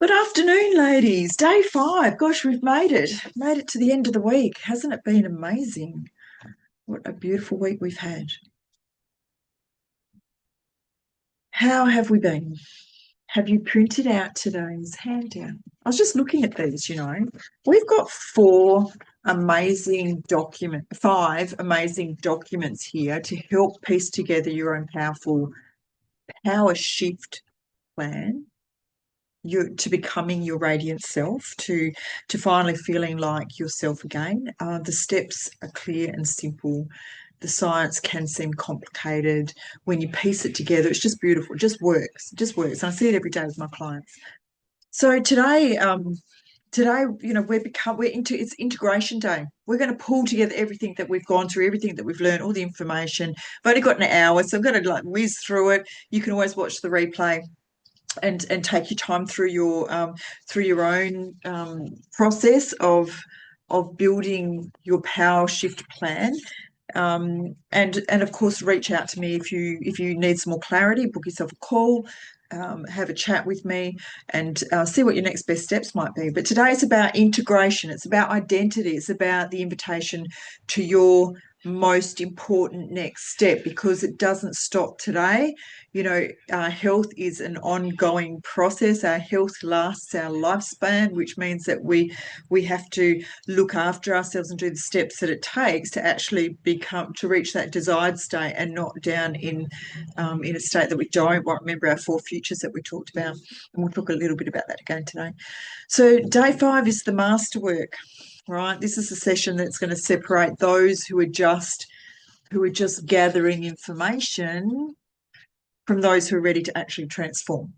Good afternoon, ladies. Day 5. Gosh, we've made it. Made it to the end of the week. Hasn't it been amazing? What a beautiful week we've had. How have we been? Have you printed out today's handout? I was just looking at these. We've got five amazing documents here to help piece together your own powerful power shift plan to becoming your radiant self, to finally feeling like yourself again. The steps are clear and simple. The science can seem complicated. When you piece it together, it's just beautiful. It just works. It just works. And I see it every day with my clients. So today, we're into it's integration day. We're going to pull together everything that we've gone through, everything that we've learned, all the information. I've only got an hour, so I'm going to whiz through it. You can always watch the replay and take your time through your own process of building your power shift plan. And of course, reach out to me if you need some more clarity. Book yourself a call, have a chat with me, and see what your next best steps might be. But today it's about integration. It's about identity. It's about the invitation to your most important next step, because it doesn't stop today. Our health is an ongoing process. Our health lasts our lifespan, which means that we have to look after ourselves and do the steps that it takes to actually reach that desired state, and not down in a state that we won't remember our 4 futures that we talked about. And we'll talk a little bit about that again today. So day 5 is the masterwork. Right, this is a session that's going to separate those who are just gathering information from those who are ready to actually transform.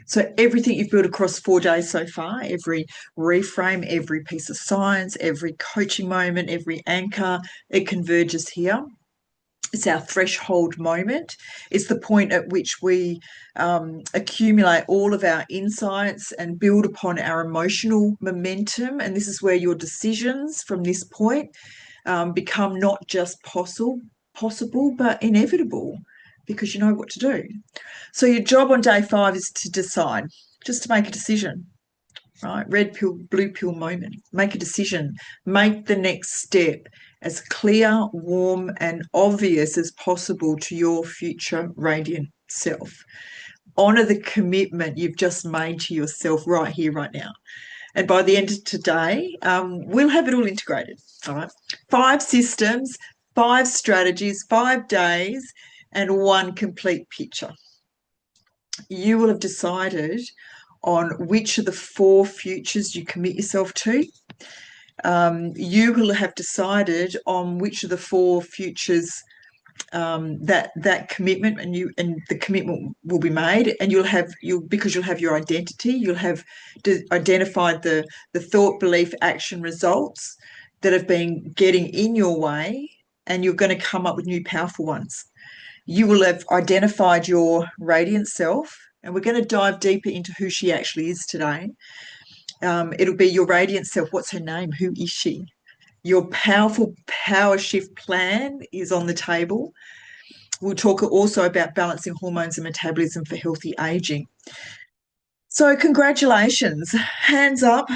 So everything you've built across 4 days so far, every reframe, every piece of science, every coaching moment, every anchor, it converges here. It's our threshold moment. It's the point at which we accumulate all of our insights and build upon our emotional momentum. And this is where your decisions from this point become not just possible, but inevitable, because you know what to do. So your job on day 5 is to decide, just to make a decision. Right? Red pill, blue pill moment. Make a decision. Make the next step as clear, warm, and obvious as possible to your future radiant self. Honor the commitment you've just made to yourself right here, right now. And by the end of today, we'll have it all integrated. All right. 5 systems, 5 strategies, 5 days, and 1 complete picture. You will have decided on which of the 4 futures you commit yourself to. You will have decided on which of the 4 futures that commitment and the commitment will be made, and because you'll have your identity, you'll have identified the thought, belief, action, results that have been getting in your way, and you're going to come up with new powerful ones. You will have identified your radiant self, and we're going to dive deeper into who she actually is today. It'll be your radiant self. What's her name? Who is she? Your powerful power shift plan is on the table. We'll talk also about balancing hormones and metabolism for healthy aging. So congratulations. Hands up.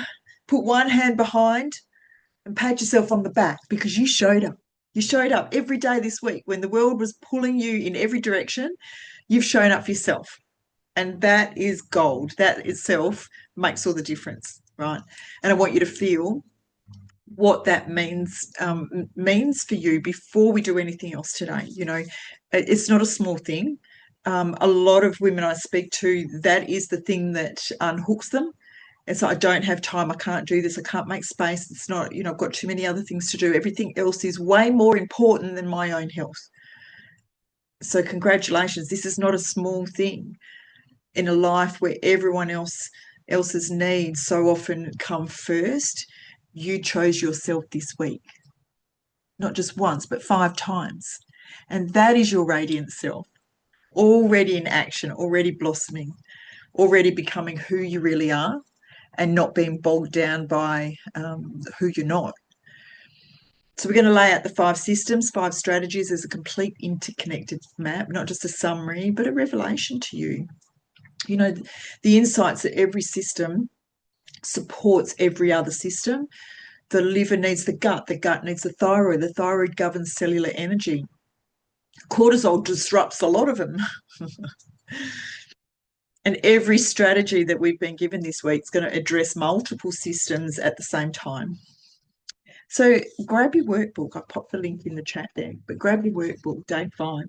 Put one hand behind and pat yourself on the back, because you showed up. You showed up every day this week when the world was pulling you in every direction. You've shown up for yourself. And that is gold. That itself makes all the difference, right? And I want you to feel what that means for you before we do anything else today. It's not a small thing. A lot of women I speak to, that is the thing that unhooks them. It's like, I don't have time, I can't do this, I can't make space. It's not, I've got too many other things to do. Everything else is way more important than my own health. So congratulations. This is not a small thing in a life where everyone else's needs so often come first. You chose yourself this week, not just once, but 5 times. And that is your radiant self, already in action, already blossoming, already becoming who you really are, and not being bogged down by who you're not. So we're going to lay out the 5 systems, 5 strategies as a complete interconnected map, not just a summary, but a revelation to you. You know, the insights that every system supports every other system. The liver needs the gut needs the thyroid governs cellular energy. Cortisol disrupts a lot of them. And every strategy that we've been given this week is going to address multiple systems at the same time. So grab your workbook. I popped the link in the chat there, but grab your workbook, day 5.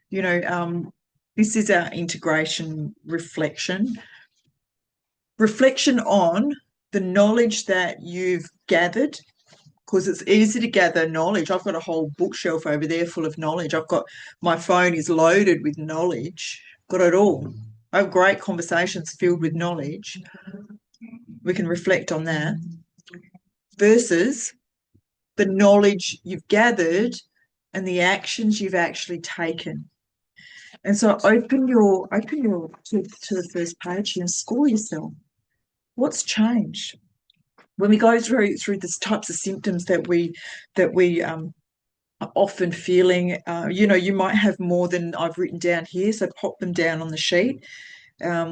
You know, this is our integration reflection. Reflection on the knowledge that you've gathered, because it's easy to gather knowledge. I've got a whole bookshelf over there full of knowledge. My phone is loaded with knowledge. Got it all. I have great conversations filled with knowledge. We can reflect on that versus the knowledge you've gathered and the actions you've actually taken. And so open your to the first page and score yourself. What's changed? When we go through the types of symptoms that we are often feeling, you know, you might have more than I've written down here, so pop them down on the sheet.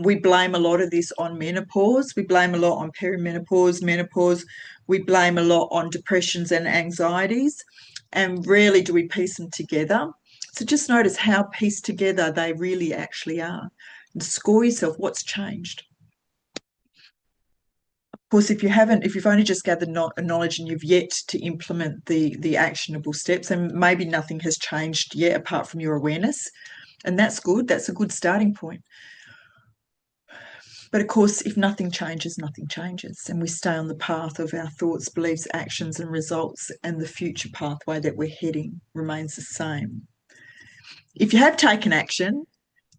We blame a lot of this on menopause. We blame a lot on perimenopause, menopause. We blame a lot on depressions and anxieties, and rarely do we piece them together. So just notice how pieced together they really actually are. And score yourself, what's changed? Of course, if you've only just gathered knowledge and you've yet to implement the actionable steps, and maybe nothing has changed yet apart from your awareness, and that's good. That's a good starting point. But of course, if nothing changes, nothing changes. And we stay on the path of our thoughts, beliefs, actions, and results, and the future pathway that we're heading remains the same. If you have taken action,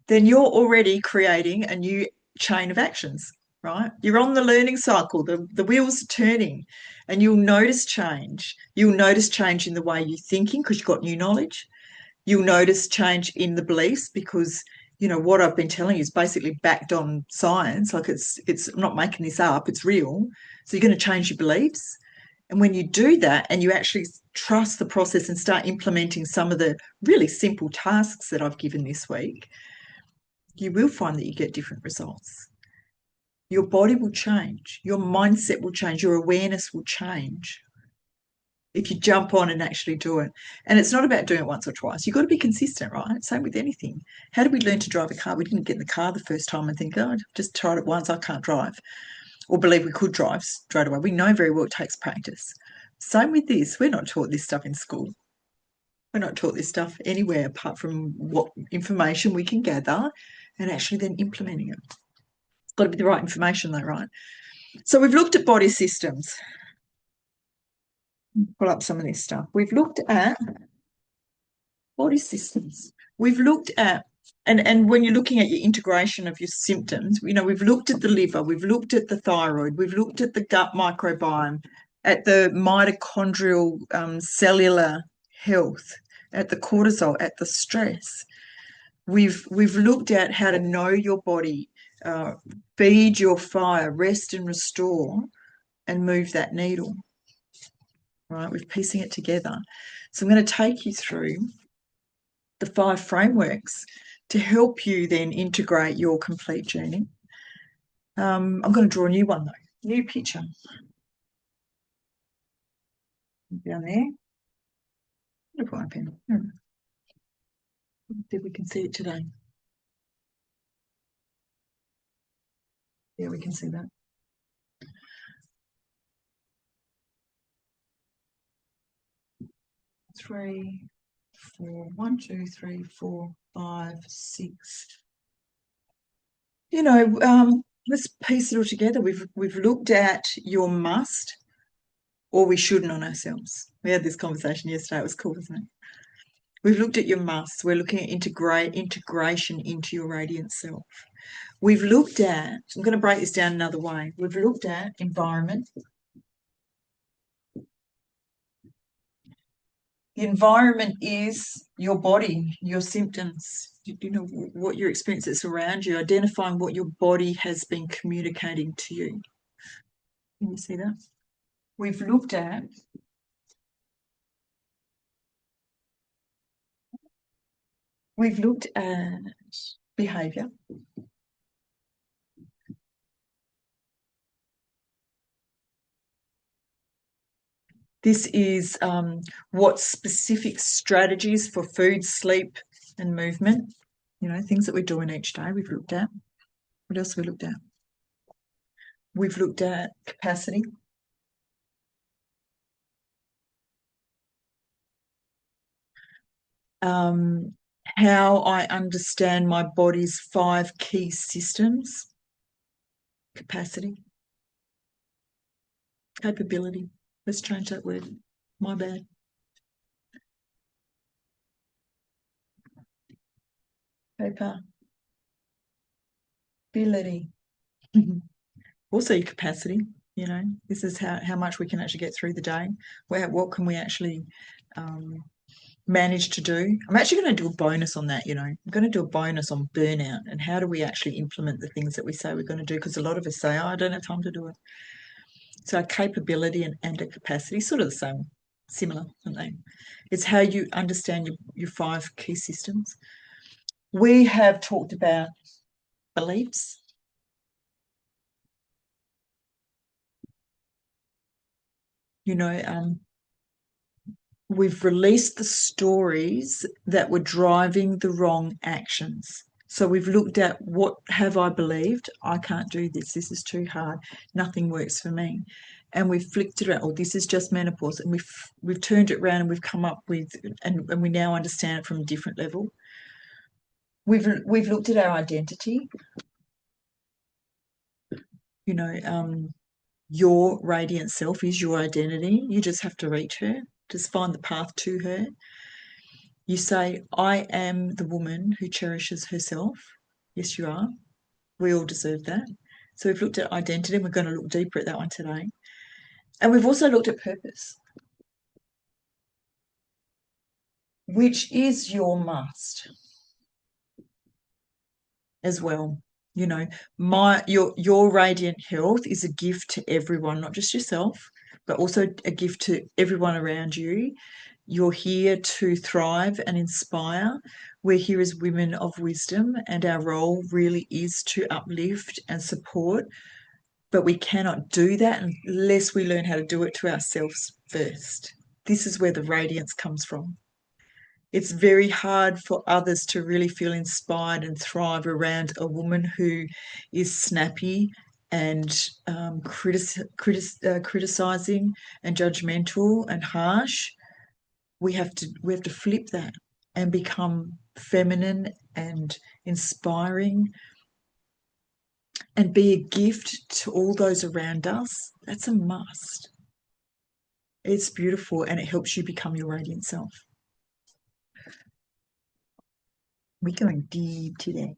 then you're already creating a new chain of actions, right? You're on the learning cycle, the wheels are turning, and you'll notice change. You'll notice change in the way you're thinking because you've got new knowledge. You'll notice change in the beliefs because, you know, what I've been telling you is basically backed on science. Like it's I'm not making this up, it's real. So you're going to change your beliefs. And when you do that and you actually trust the process and start implementing some of the really simple tasks that I've given this week, you will find that you get different results. Your body will change, your mindset will change, your awareness will change if you jump on and actually do it. And it's not about doing it once or twice. You've got to be consistent, right? Same with anything. How did we learn to drive a car? We didn't get in the car the first time and think, oh, I just tried it once, I can't drive, or believe we could drive straight away. We know very well it takes practice. Same with this. We're not taught this stuff in school. We're not taught this stuff anywhere apart from what information we can gather and actually then implementing it. It's got to be the right information though, right? So we've looked at body systems. Pull up some of this stuff. We've looked at body systems. We've looked at, and when you're looking at your integration of your symptoms, you know, we've looked at the liver, we've looked at the thyroid, we've looked at the gut microbiome, at the mitochondrial cellular health, at the cortisol, at the stress. We've looked at how to know your body, feed your fire, rest and restore, and move that needle. Right, we're piecing it together. So I'm going to take you through the 5 frameworks to help you then integrate your complete journey. I'm going to draw a new one though, new picture. Down there. What have I been? See if we can see it today. Yeah, we can see that. 3, 4, 1, 2, 3, 4, 5, 6. You know, let's piece it all together. We've looked at your must or we shouldn't on ourselves. We had this conversation yesterday. It was cool, wasn't it? We've looked at your musts. We're looking at integration into your radiant self. We've looked at, I'm going to break this down another way. We've looked at environment. The environment is your body, your symptoms, you know, what your experiences around you, identifying what your body has been communicating to you. Can you see that? We've looked at behavior. This is what specific strategies for food, sleep, and movement, things that we're doing each day, we've looked at. What else have we looked at? We've looked at capacity. How I understand my body's 5 key systems. Capacity. Capability. Let's change that word. My bad. Capability. Also your capacity, this is how much we can actually get through the day. What can we actually manage to do? I'm actually going to do a bonus on that, I'm going to do a bonus on burnout and how do we actually implement the things that we say we're going to do, because a lot of us say, oh, I don't have time to do it. So a capability and a capacity, sort of the same, similar, aren't they? It's how you understand your 5 key systems. We have talked about beliefs. We've released the stories that were driving the wrong actions. So we've looked at, what have I believed? I can't do this. This is too hard. Nothing works for me. And we've flipped it around. This is just menopause. And we've turned it around and we've come up with, and we now understand it from a different level. We've looked at our identity. Your radiant self is your identity. You just have to reach her. Just find the path to her. You say, I am the woman who cherishes herself. Yes, you are. We all deserve that. So we've looked at identity, and we're going to look deeper at that one today. And we've also looked at purpose, which is your must as well. Your radiant health is a gift to everyone, not just yourself, but also a gift to everyone around you. You're here to thrive and inspire. We're here as women of wisdom, and our role really is to uplift and support. But we cannot do that unless we learn how to do it to ourselves first. This is where the radiance comes from. It's very hard for others to really feel inspired and thrive around a woman who is snappy and criticizing and judgmental and harsh. We have to flip that and become feminine and inspiring and be a gift to all those around us. That's a must. It's beautiful, and it helps you become your radiant self. We're going deep today.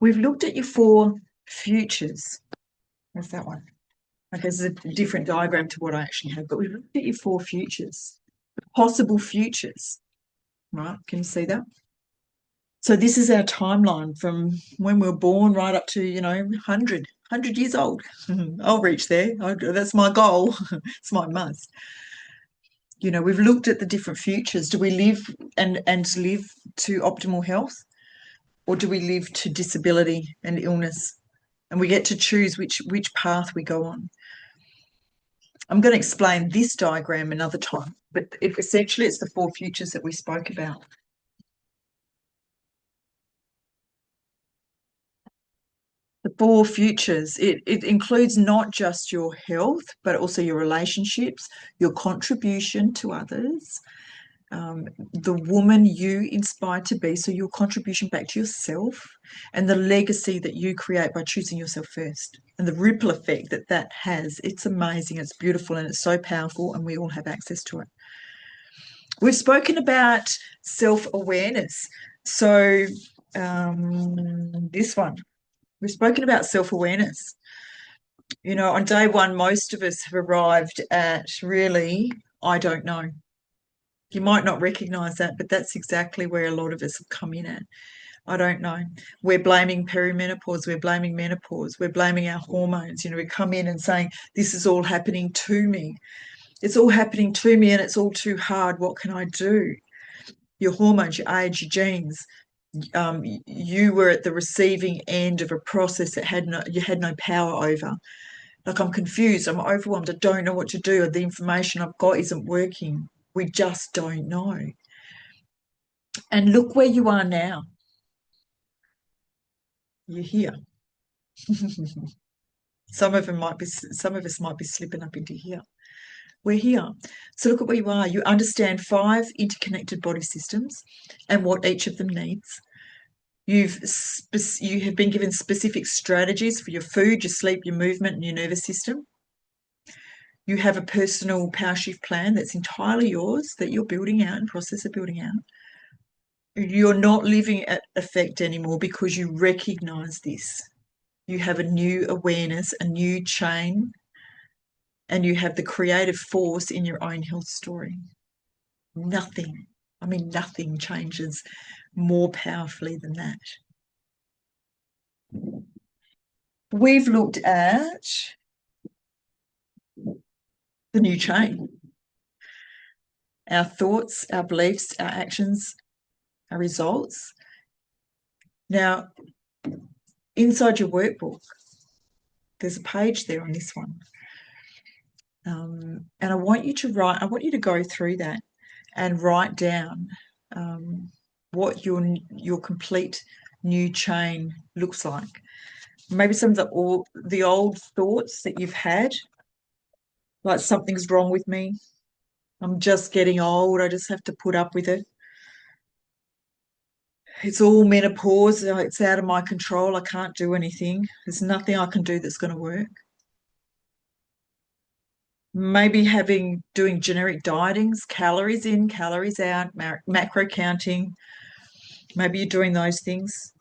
We've looked at your 4 futures. What's that one? Okay, this is a different diagram to what I actually have, but we've looked at your 4 futures, possible futures, right? Can you see that? So this is our timeline from when we were born right up to, 100 years old. I'll reach there. That's my goal. It's my must. We've looked at the different futures. Do we live and live to optimal health, or do we live to disability and illness? And we get to choose which path we go on. I'm going to explain this diagram another time, but essentially it's the 4 futures that we spoke about. The 4 futures, it includes not just your health, but also your relationships, your contribution to others, the woman you inspire to be, so your contribution back to yourself, and the legacy that you create by choosing yourself first, and the ripple effect that has. It's amazing, it's beautiful, and it's so powerful, and we all have access to it. We've spoken about self-awareness. So this one, we've spoken about self-awareness. On day 1, most of us have arrived at, really, I don't know. You might not recognize that, but that's exactly where a lot of us have come in at. I don't know. We're blaming perimenopause. We're blaming menopause. We're blaming our hormones. We come in and saying, this is all happening to me. It's all happening to me and it's all too hard. What can I do? Your hormones, your age, your genes. You were at the receiving end of a process that you had no power over. Like, I'm confused, I'm overwhelmed, I don't know what to do, the information I've got isn't working. We just don't know. And look where you are now. You're here. Some of us might be slipping up into here. We're here. So look at where you are. You understand 5 interconnected body systems and what each of them needs. You have been given specific strategies for your food, your sleep, your movement, and your nervous system. You have a personal power shift plan that's entirely yours, that you're building out and process of building out. You're not living at effect anymore because you recognize this. You have a new awareness, a new chain, and you have the creative force in your own health story. Nothing, nothing changes more powerfully than that. We've looked at the new chain. Our thoughts, our beliefs, our actions, our results. Now, inside your workbook, there's a page there on this one. And I want you to go through that and write down what your complete new chain looks like. Maybe some of the old thoughts that you've had, like something's wrong with me, I'm just getting old, I just have to put up with it. It's all menopause, it's out of my control, I can't do anything. There's nothing I can do that's going to work. Maybe doing generic dietings, calories in, calories out, macro counting. Maybe you're doing those things.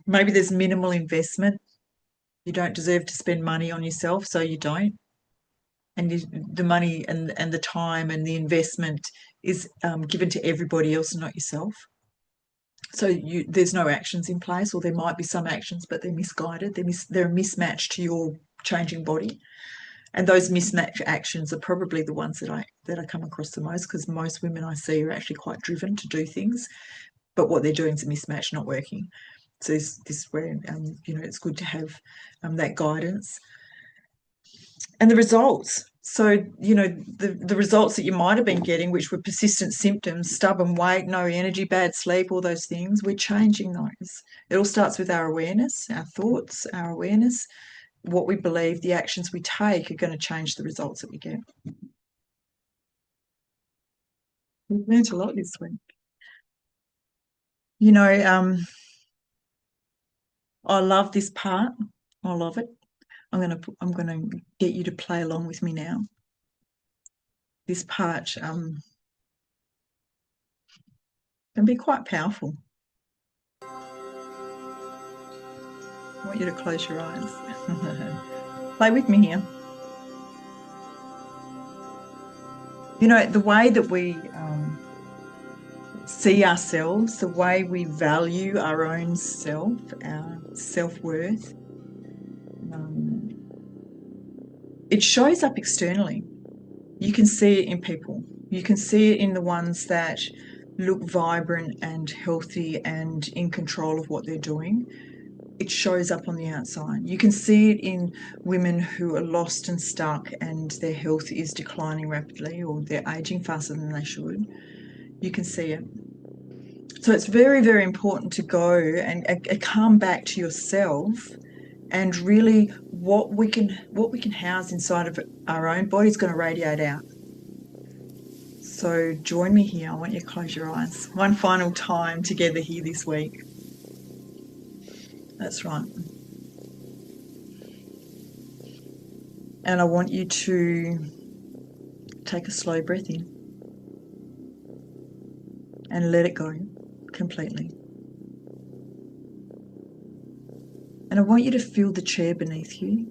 Maybe there's minimal investment. You don't deserve to spend money on yourself, so you don't. And the money and the time and the investment is given to everybody else and not yourself. So there's no actions in place, or there might be some actions, but they're misguided. They're a mismatch to your changing body. And those mismatch actions are probably the ones that I come across the most, because most women I see are actually quite driven to do things, but what they're doing is a mismatch, not working. So this is where it's good to have that guidance. And the results. So, the results that you might have been getting, which were persistent symptoms, stubborn weight, no energy, bad sleep, all those things, we're changing those. It all starts with our awareness, our thoughts, our awareness, what we believe, the actions we take are going to change the results that we get. We've learned a lot this week. I love this part. I love it. I'm going to get you to play along with me now. This part can be quite powerful. I want you to close your eyes. Play with me here. The way that we see ourselves, the way we value our own self, our self-worth, it shows up externally. You can see it in people. You can see it in the ones that look vibrant and healthy and in control of what they're doing. It shows up on the outside. You can see it in women who are lost and stuck and their health is declining rapidly, or they're aging faster than they should. You can see it. So it's very, very important to go and come back to yourself, and really what we can house inside of our own body is going to radiate out. So join me here. I want you to close your eyes. One final time together here this week. That's right. And I want you to take a slow breath in and let it go completely. And I want you to feel the chair beneath you.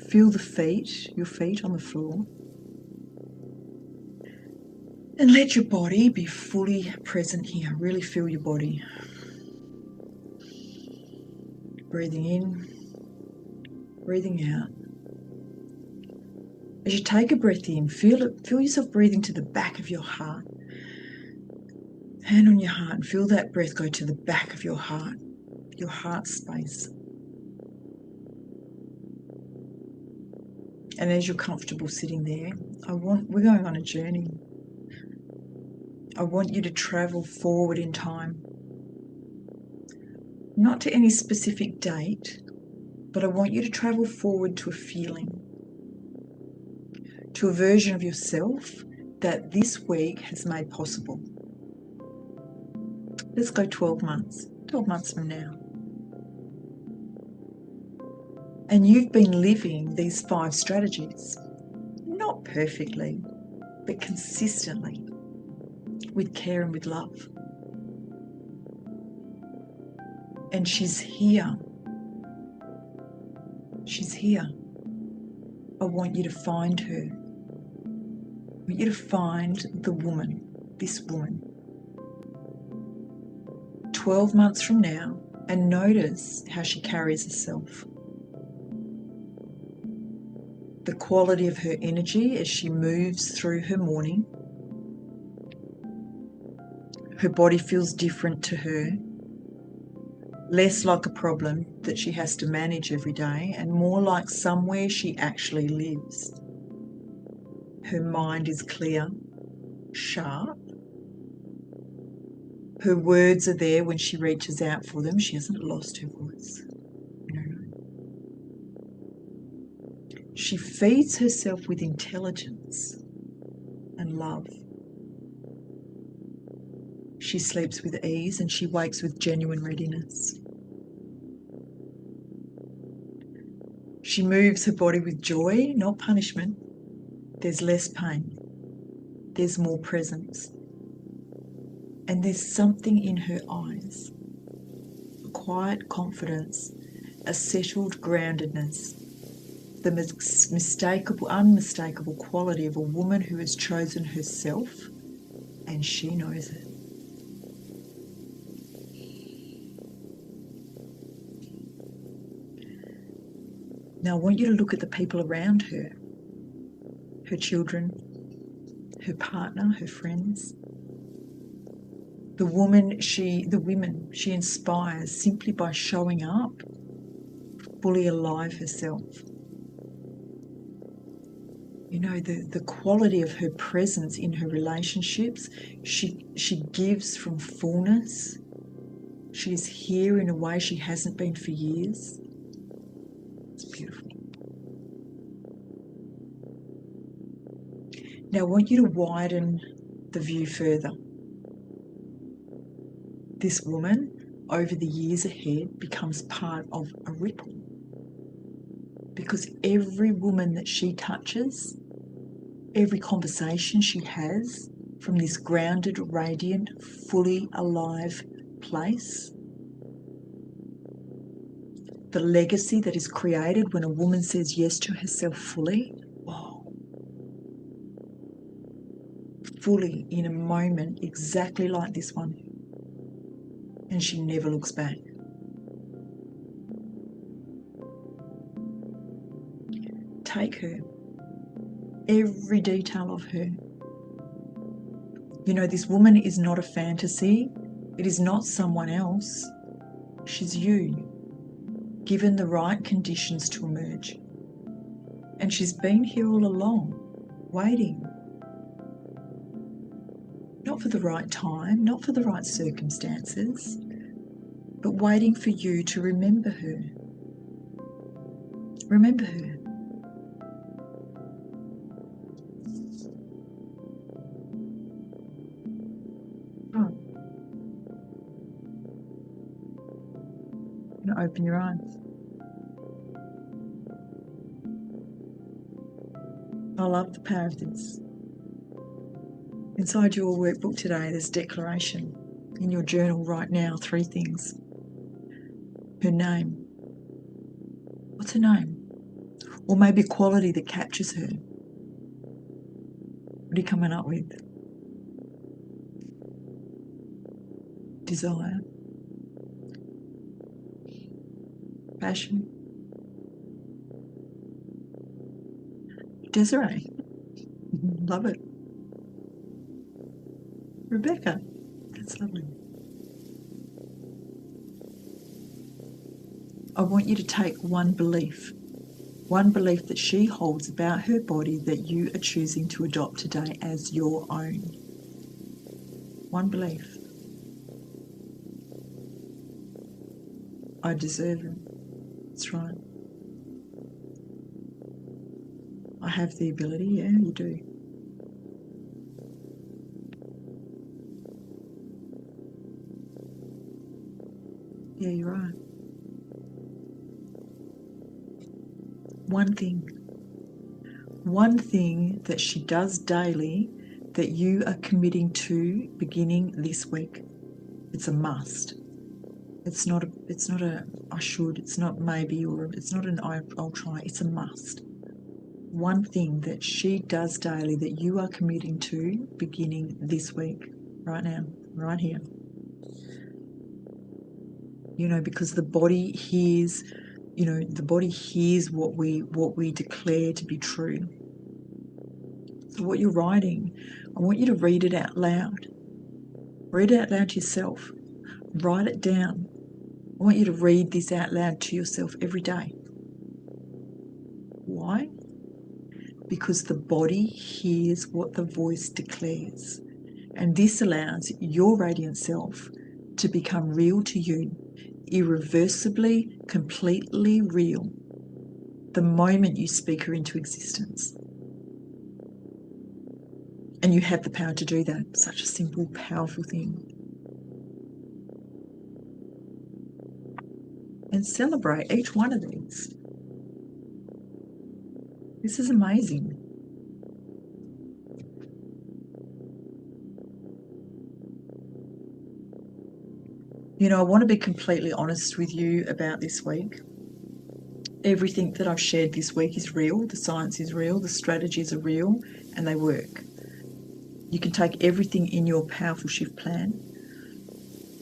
Feel your feet on the floor. And let your body be fully present here. Really feel your body. Breathing in, breathing out. As you take a breath in, feel yourself breathing to the back of your heart. Hand on your heart and feel that breath go to the back of your heart space. And as you're comfortable sitting there, we're going on a journey. I want you to travel forward in time. Not to any specific date, but I want you to travel forward to a feeling, to a version of yourself that this week has made possible. Let's go 12 months from now. And you've been living these 5 strategies, not perfectly, but consistently, with care and with love. And she's here. She's here. I want you to find her. I want you to find the woman, this woman, 12 months from now, and notice how she carries herself. The quality of her energy as she moves through her morning. Her body feels different to her, less like a problem that she has to manage every day, and more like somewhere she actually lives. Her mind is clear, sharp. Her words are there when she reaches out for them. She hasn't lost her voice. No. She feeds herself with intelligence and love. She sleeps with ease and she wakes with genuine readiness. She moves her body with joy, not punishment. There's less pain. There's more presence. And there's something in her eyes, a quiet confidence, a settled groundedness, the unmistakable quality of a woman who has chosen herself, and she knows it. Now I want you to look at the people around her, her children, her partner, her friends, the women she inspires simply by showing up, fully alive herself. You know, the quality of her presence in her relationships, she gives from fullness. She is here in a way she hasn't been for years. It's beautiful. Now I want you to widen the view further. This woman, over the years ahead, becomes part of a ripple. Because every woman that she touches, every conversation she has from this grounded, radiant, fully alive place, the legacy that is created when a woman says yes to herself fully, fully in a moment exactly like this one, and she never looks back. Take her, every detail of her. You know, this woman is not a fantasy. It is not someone else. She's you, given the right conditions to emerge. And she's been here all along, waiting. Not for the right time, not for the right circumstances, but waiting for you to remember her. Remember her. Oh. Now open your eyes. I love the power of this. Inside your workbook today, there's a declaration. In your journal right now, 3 things. Her name. What's her name? Or maybe a quality that captures her. What are you coming up with? Desire. Passion. Desiree. Love it. Rebecca. That's lovely. I want you to take one belief One belief that she holds about her body that you are choosing to adopt today as your own. One belief. I deserve it. That's right. I have the ability. Yeah, you do. Yeah, you're right. One thing that she does daily that you are committing to beginning this week. It's a must. It's not a I should, it's not maybe, or it's not an I'll try. It's a must. One thing that she does daily that you are committing to beginning this week, right now, right here. Because the body hears, the body hears what we declare to be true. So what you're writing, I want you to read it out loud. Read it out loud to yourself. Write it down. I want you to read this out loud to yourself every day. Why? Because the body hears what the voice declares. And this allows your radiant self to become real to you, irreversibly, completely real, the moment you speak her into existence. And you have the power to do that. Such a simple, powerful thing. And celebrate each one of these. This is amazing. I want to be completely honest with you about this week. Everything that I've shared this week is real. The science is real. The strategies are real, and they work. You can take everything in your powerful shift plan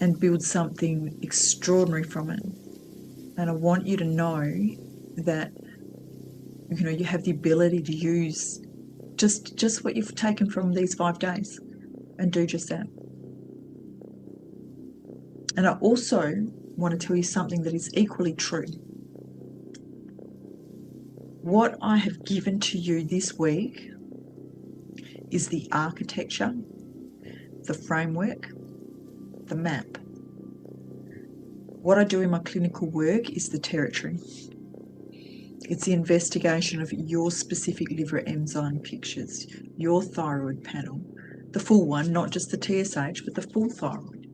and build something extraordinary from it. And I want you to know that you have the ability to use just what you've taken from these 5 days and do just that. And I also want to tell you something that is equally true. What I have given to you this week is the architecture, the framework, the map. What I do in my clinical work is the territory. It's the investigation of your specific liver enzyme pictures, your thyroid panel, the full one, not just the TSH, but the full thyroid,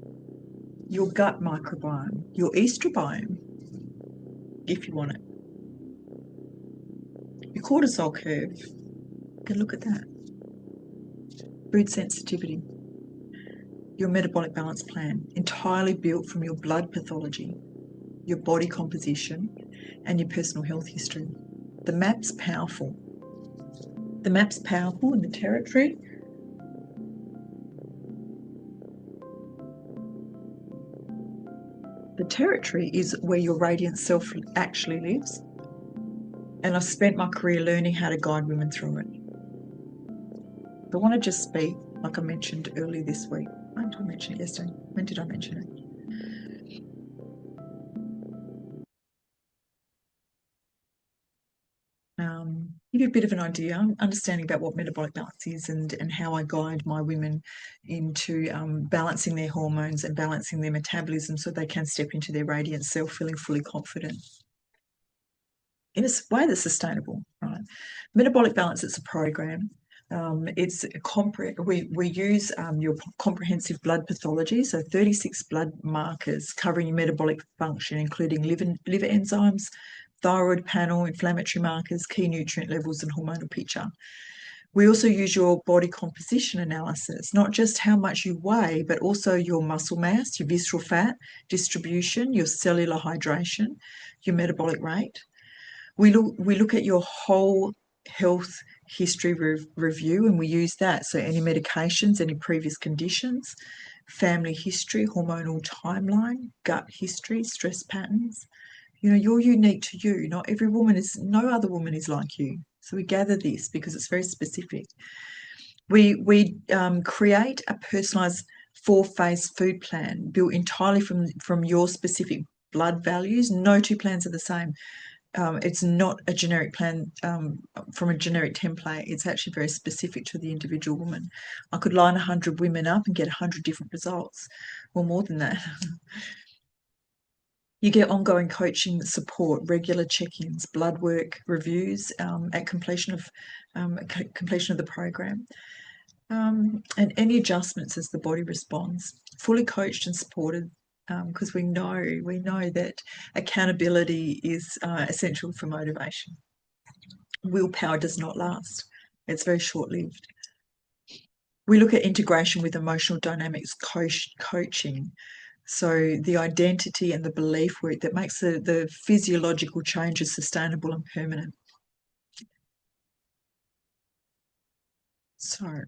your gut microbiome, your estrobiome, if you want it, your cortisol curve. You can look at that. Food sensitivity, your metabolic balance plan, entirely built from your blood pathology, your body composition, and your personal health history. The map's powerful. The map's powerful in the territory. The territory is where your radiant self actually lives. And I spent my career learning how to guide women through it. I want to just speak, like I mentioned earlier this week. When did I mention it yesterday? When did I mention it? Give you a bit of an idea, understanding about what metabolic balance is and how I guide my women into balancing their hormones and balancing their metabolism so they can step into their radiant self feeling fully confident in a way that's sustainable, right? Metabolic balance, it's a program. We use your comprehensive blood pathology, so 36 blood markers covering your metabolic function, including liver enzymes, thyroid panel, inflammatory markers, key nutrient levels, and hormonal picture. We also use your body composition analysis, not just how much you weigh, but also your muscle mass, your visceral fat distribution, your cellular hydration, your metabolic rate. We look at your whole health history review, and we use that. So any medications, any previous conditions, family history, hormonal timeline, gut history, stress patterns. You're unique to you. No other woman is like you. So we gather this because it's very specific. We create a personalised 4-phase food plan built entirely from your specific blood values. No two plans are the same. It's not a generic plan from a generic template. It's actually very specific to the individual woman. I could line 100 women up and get 100 different results, or more than that. You get ongoing coaching support, regular check-ins, blood work reviews at completion of the program, and any adjustments as the body responds. Fully coached and supported, because we know that accountability is essential for motivation. Willpower does not last; it's very short-lived. We look at integration with emotional dynamics coaching. So the identity and the belief work that makes the physiological changes sustainable and permanent. So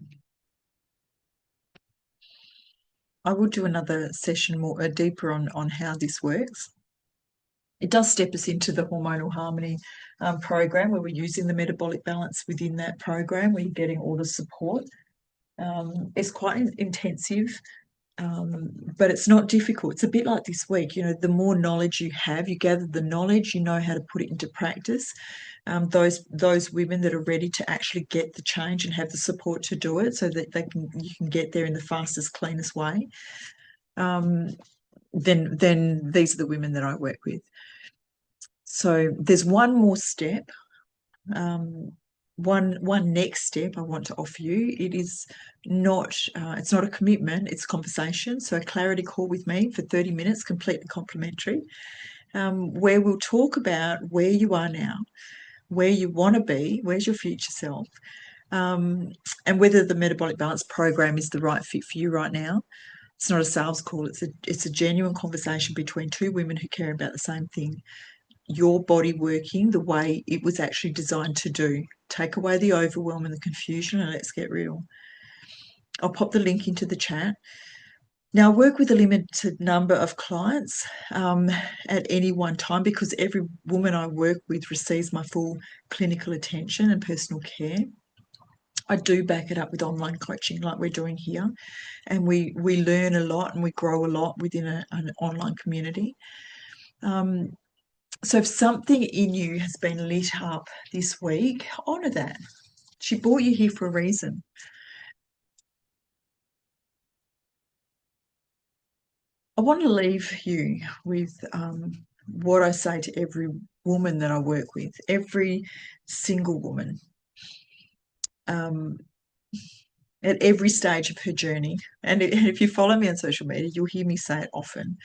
I will do another session more deeper on how this works. It does step us into the hormonal harmony program, where we're using the metabolic balance within that program, where you're getting all the support. It's quite intensive. But it's not difficult. It's a bit like this week. The more knowledge you have, you gather the knowledge, you know how to put it into practice. Those women that are ready to actually get the change and have the support to do it, so that you can get there in the fastest, cleanest way. Then these are the women that I work with. So there's one more step. One next step I want to offer you. It is not it's not a commitment, it's conversation. So a clarity call with me for 30 minutes, completely complimentary, where we'll talk about where you are now, where you want to be, where's your future self, and whether the metabolic balance program is the right fit for you right now. It's not a sales call. It's a genuine conversation between two women who care about the same thing. Your body working the way it was actually designed to do. Take away the overwhelm and the confusion, and let's get real. I'll pop the link into the chat. Now, I work with a limited number of clients at any one time, because every woman I work with receives my full clinical attention and personal care. I do back it up with online coaching like we're doing here, and we learn a lot and we grow a lot within an online community. So if something in you has been lit up this week, honour that. She brought you here for a reason. I want to leave you with what I say to every woman that I work with, every single woman, at every stage of her journey. And if you follow me on social media, you'll hear me say it often.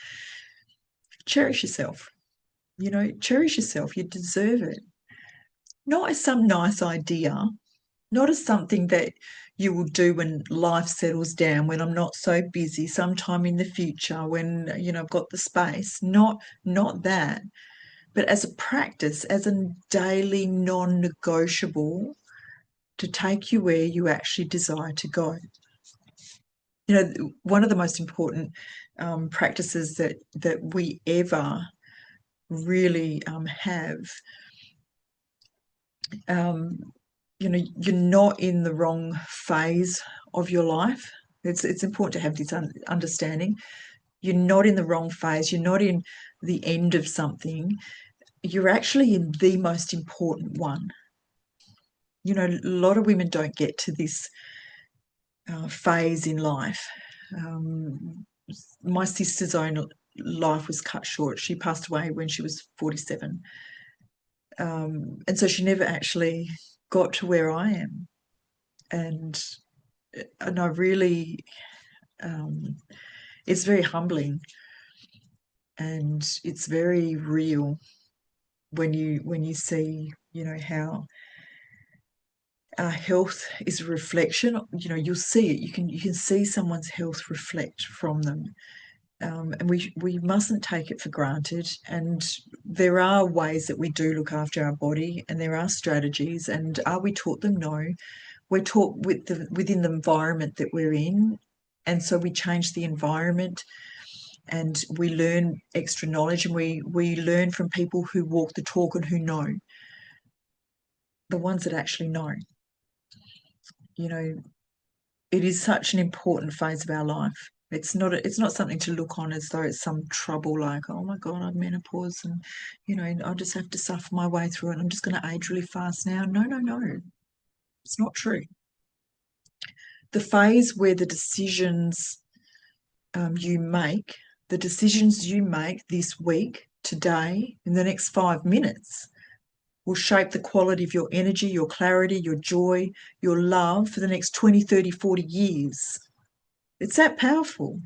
Cherish yourself. Cherish yourself. You deserve it. Not as some nice idea, not as something that you will do when life settles down, when I'm not so busy, sometime in the future, when I've got the space. Not that, but as a practice, as a daily non-negotiable to take you where you actually desire to go. One of the most important practices that we ever really have. You're not in the wrong phase of your life. It's important to have this understanding. You're not in the wrong phase. You're not in the end of something. You're actually in the most important one. A lot of women don't get to this phase in life. My sister's own life was cut short. She passed away when she was 47. And so she never actually got to where I am. And I really, it's very humbling, and it's very real when you see, how our health is a reflection. You'll see it. You can see someone's health reflect from them. And we mustn't take it for granted. And there are ways that we do look after our body, and there are strategies. And are we taught them? No. We're taught within the environment that we're in, and so we change the environment, and we learn extra knowledge, and we learn from people who walk the talk and who know, the ones that actually know. It is such an important phase of our life. It's not something to look on as though it's some trouble, like, oh my God, I'm menopause and, I just have to suffer my way through it. I'm just going to age really fast now. No, no, no. It's not true. The phase where you make, the decisions you make this week, today, in the next 5 minutes, will shape the quality of your energy, your clarity, your joy, your love for the next 20, 30, 40 years. It's that powerful.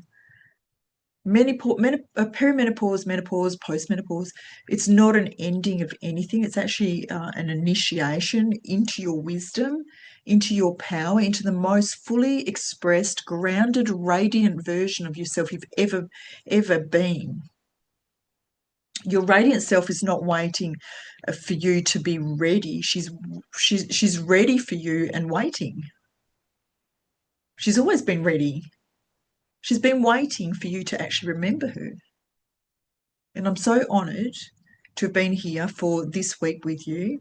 Perimenopause, menopause, postmenopause, it's not an ending of anything. It's actually an initiation into your wisdom, into your power, into the most fully expressed, grounded, radiant version of yourself you've ever been. Your radiant self is not waiting for you to be ready. She's ready for you and waiting. She's always been ready. She's been waiting for you to actually remember her. And I'm so honoured to have been here for this week with you,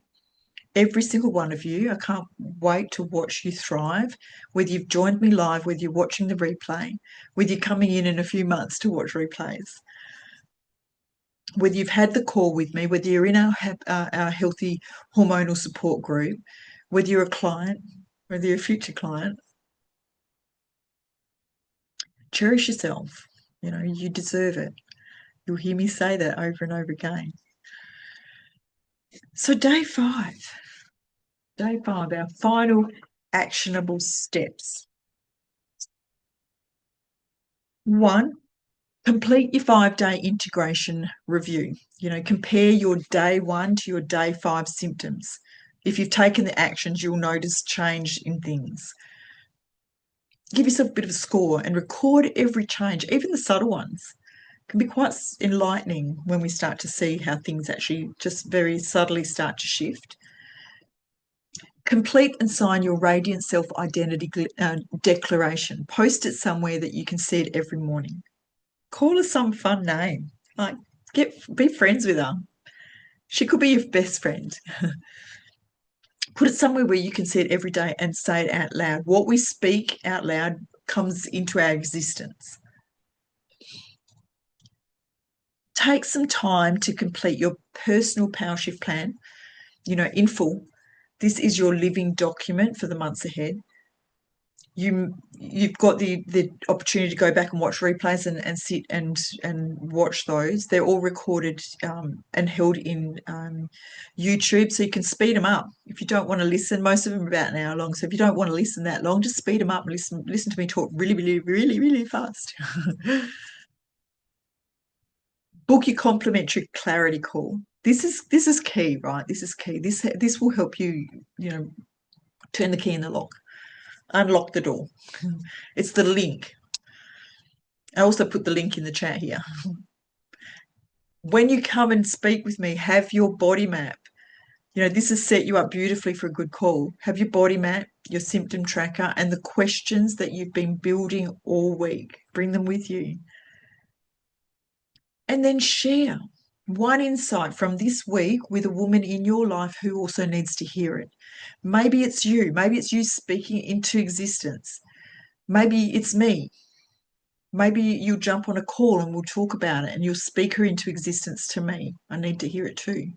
every single one of you. I can't wait to watch you thrive, whether you've joined me live, whether you're watching the replay, whether you're coming in a few months to watch replays, whether you've had the call with me, whether you're in our healthy hormonal support group, whether you're a client, whether you're a future client. Cherish yourself. You deserve it. You'll hear me say that over and over again. So day 5, our final actionable steps. 1, complete your 5-day integration review. Compare your day 1 to your day 5 symptoms. If you've taken the actions, you'll notice change in things. Give yourself a bit of a score and record every change, even the subtle ones. It can be quite enlightening when we start to see how things actually just very subtly start to shift. Complete and sign your radiant self-identity declaration. Post it somewhere that you can see it every morning. Call her some fun name. Like, be friends with her. She could be your best friend. Put it somewhere where you can see it every day and say it out loud. What we speak out loud comes into our existence. Take some time to complete your personal power shift plan, in full. This is your living document for the months ahead. You've got the opportunity to go back and watch replays and sit and watch those. They're all recorded and held in YouTube, so you can speed them up if you don't want to listen. Most of them are about an hour long, so if you don't want to listen that long, just speed them up and listen to me talk really, really, really, really fast. Book your complimentary clarity call. This is key, right? This is key. This will help you, turn the key in the lock. Unlock the door. It's the link. I also put the link in the chat here. When you come and speak with me, have your body map. This has set you up beautifully for a good call. Have your body map, your symptom tracker, and the questions that you've been building all week. Bring them with you. And then share one insight from this week with a woman in your life who also needs to hear it. Maybe it's you. Maybe it's you speaking into existence. Maybe it's me. Maybe you'll jump on a call and we'll talk about it and you'll speak her into existence to me. I need to hear it too.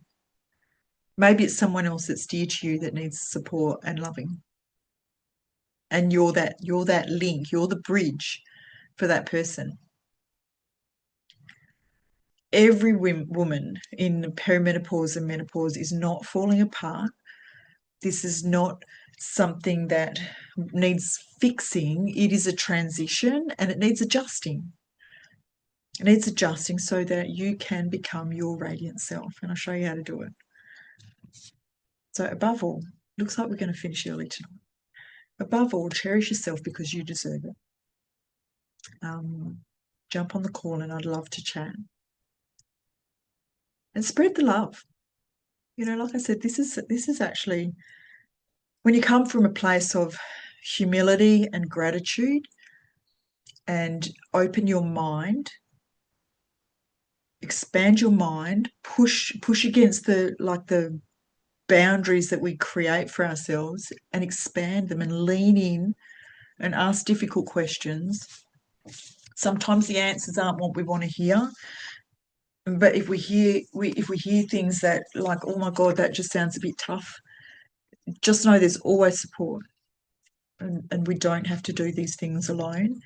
Maybe it's someone else that's dear to you that needs support and loving. And you're that link, you're the bridge for that person. Every woman in perimenopause and menopause is not falling apart. This is not something that needs fixing. It is a transition and it needs adjusting. It needs adjusting so that you can become your radiant self. And I'll show you how to do it. So above all, looks like we're going to finish early tonight. Above all, cherish yourself because you deserve it. Jump on the call and I'd love to chat. And spread the love. Like I said, this is actually, when you come from a place of humility and gratitude and open your mind, expand your mind, push against the boundaries that we create for ourselves and expand them and lean in and ask difficult questions. Sometimes the answers aren't what we want to hear, but if we hear things that like, oh my God, that just sounds a bit tough, just know there's always support, and we don't have to do these things alone.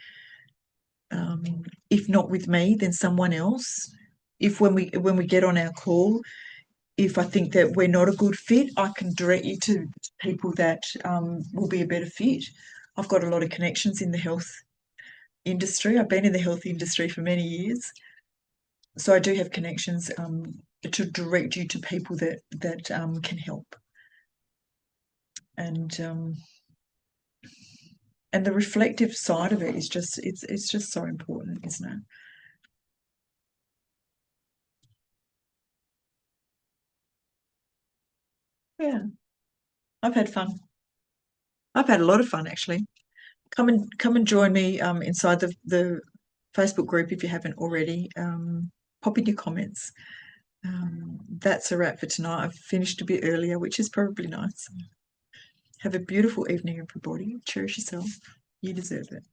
If not with me, then someone else. If when we get on our call, if I think that we're not a good fit, I can direct you to people that will be a better fit. I've got a lot of connections in the health industry. I've been in the health industry for many years, so I do have connections to direct you to people that can help. And the reflective side of it is just it's just so important, isn't it? Yeah, I've had fun. I've had a lot of fun actually. Come and join me inside the Facebook group if you haven't already. Pop in your comments. That's a wrap for tonight. I've finished a bit earlier, which is probably nice. Have a beautiful evening, everybody. Cherish yourself. You deserve it.